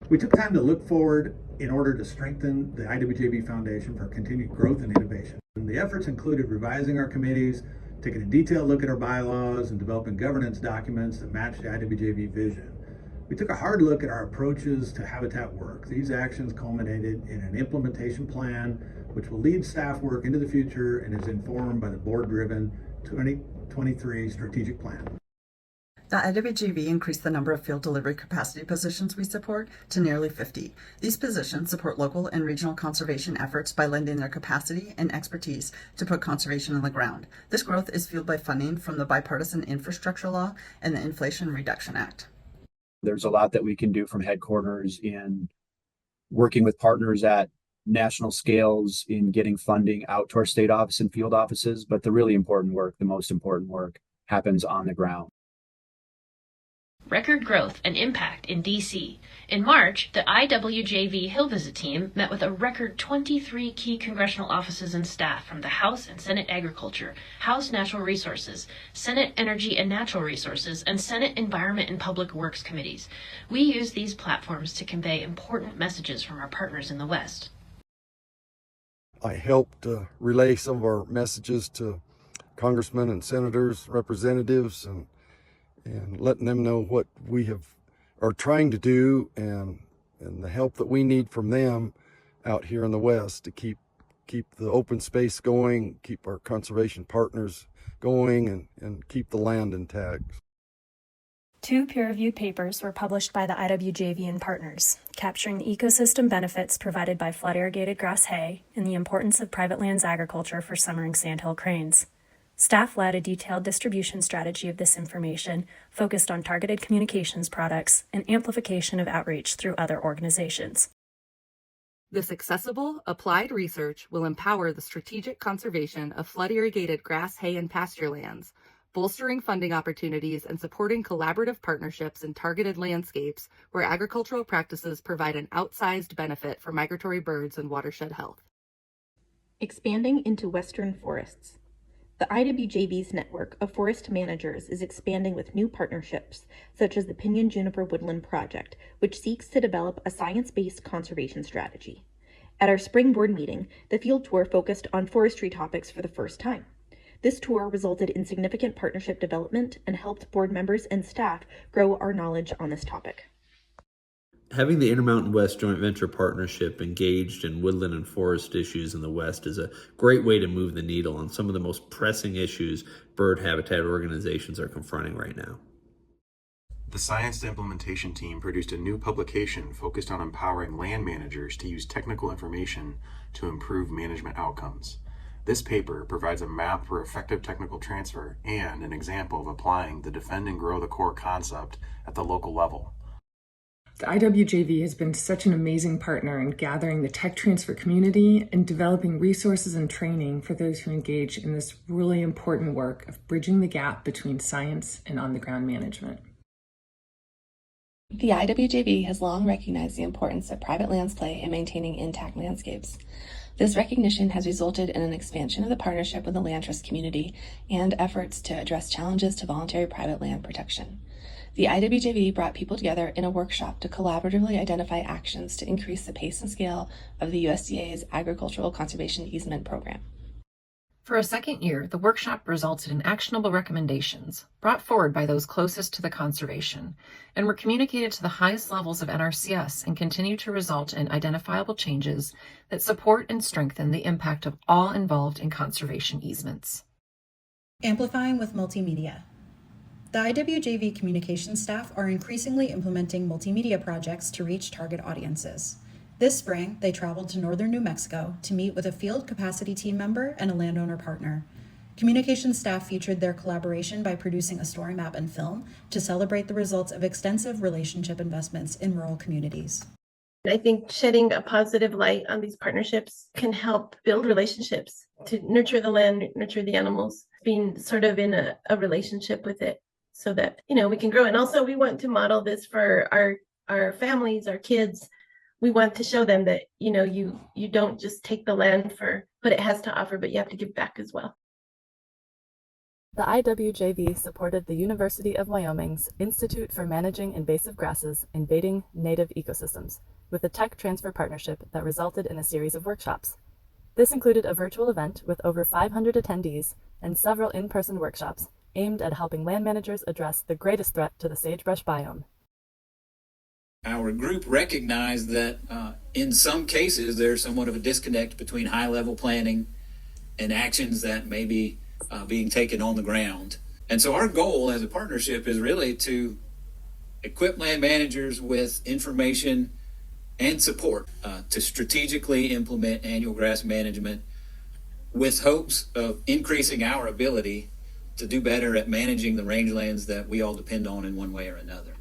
We took time to look forward in order to strengthen the IWJV Foundation for continued growth and innovation. And the efforts included revising our committees, taking a detailed look at our bylaws, and developing governance documents that match the IWJV vision. We took a hard look at our approaches to habitat work. These actions culminated in an implementation plan which will lead staff work into the future and is informed by the board-driven 2023 strategic plan. The IWJV increased the number of field delivery capacity positions we support to nearly 50. These positions support local and regional conservation efforts by lending their capacity and expertise to put conservation on the ground. This growth is fueled by funding from the Bipartisan Infrastructure Law and the Inflation Reduction Act. There's a lot that we can do from headquarters in working with partners at national scales in getting funding out to our state office and field offices, but the really important work, the most important work, happens on the ground. Record growth and impact in D.C. In March, the IWJV Hill Visit team met with a record 23 key congressional offices and staff from the House and Senate Agriculture, House Natural Resources, Senate Energy and Natural Resources, and Senate Environment and Public Works committees. We use these platforms to convey important messages from our partners in the West. I helped relay some of our messages to congressmen and senators, representatives, and letting them know what we are trying to do and the help that we need from them out here in the West to keep the open space going, keep our conservation partners going, and keep the land intact. 2 peer-reviewed papers were published by the IWJV and partners, capturing the ecosystem benefits provided by flood-irrigated grass hay and the importance of private lands agriculture for summering sandhill cranes. Staff led a detailed distribution strategy of this information focused on targeted communications products and amplification of outreach through other organizations. This accessible, applied research will empower the strategic conservation of flood-irrigated grass, hay, and pasture lands, bolstering funding opportunities and supporting collaborative partnerships in targeted landscapes where agricultural practices provide an outsized benefit for migratory birds and watershed health. Expanding into western forests. The IWJV's network of forest managers is expanding with new partnerships, such as the Pinyon Juniper Woodland Project, which seeks to develop a science-based conservation strategy. At our spring board meeting, the field tour focused on forestry topics for the first time. This tour resulted in significant partnership development and helped board members and staff grow our knowledge on this topic. Having the Intermountain West joint venture partnership engaged in woodland and forest issues in the West is a great way to move the needle on some of the most pressing issues bird habitat organizations are confronting right now. The Science Implementation team produced a new publication focused on empowering land managers to use technical information to improve management outcomes. This paper provides a map for effective technical transfer and an example of applying the defend and grow the core concept at the local level. The IWJV has been such an amazing partner in gathering the tech transfer community and developing resources and training for those who engage in this really important work of bridging the gap between science and on-the-ground management. The IWJV has long recognized the importance that private lands play in maintaining intact landscapes. This recognition has resulted in an expansion of the partnership with the land trust community and efforts to address challenges to voluntary private land protection. The IWJV brought people together in a workshop to collaboratively identify actions to increase the pace and scale of the USDA's Agricultural Conservation Easement Program. For a second year, the workshop resulted in actionable recommendations brought forward by those closest to the conservation and were communicated to the highest levels of NRCS and continue to result in identifiable changes that support and strengthen the impact of all involved in conservation easements. Amplifying with multimedia. The IWJV communications staff are increasingly implementing multimedia projects to reach target audiences. This spring, they traveled to northern New Mexico to meet with a field capacity team member and a landowner partner. Communications staff featured their collaboration by producing a story map and film to celebrate the results of extensive relationship investments in rural communities. I think shedding a positive light on these partnerships can help build relationships to nurture the land, nurture the animals, being sort of in a relationship with it so that, we can grow. And also we want to model this for our families, our kids. We want to show them that, you don't just take the land for what it has to offer, but you have to give back as well. The IWJV supported the University of Wyoming's Institute for Managing Invasive Grasses Invading Native Ecosystems with a tech transfer partnership that resulted in a series of workshops. This included a virtual event with over 500 attendees and several in-person workshops aimed at helping land managers address the greatest threat to the sagebrush biome. Our group recognized that in some cases there's somewhat of a disconnect between high-level planning and actions that may be being taken on the ground. And so our goal as a partnership is really to equip land managers with information and support to strategically implement annual grass management with hopes of increasing our ability to do better at managing the rangelands that we all depend on in one way or another.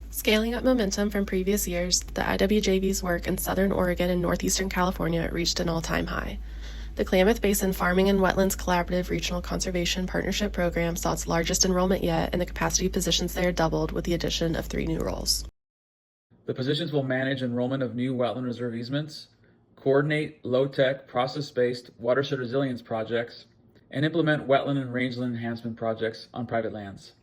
Scaling up momentum from previous years, the IWJV's work in Southern Oregon and Northeastern California reached an all-time high. The Klamath Basin Farming and Wetlands Collaborative Regional Conservation Partnership Program saw its largest enrollment yet, and the capacity positions there doubled with the addition of 3 new roles. The positions will manage enrollment of new wetland reserve easements, coordinate low-tech, process-based watershed resilience projects, and implement wetland and rangeland enhancement projects on private lands.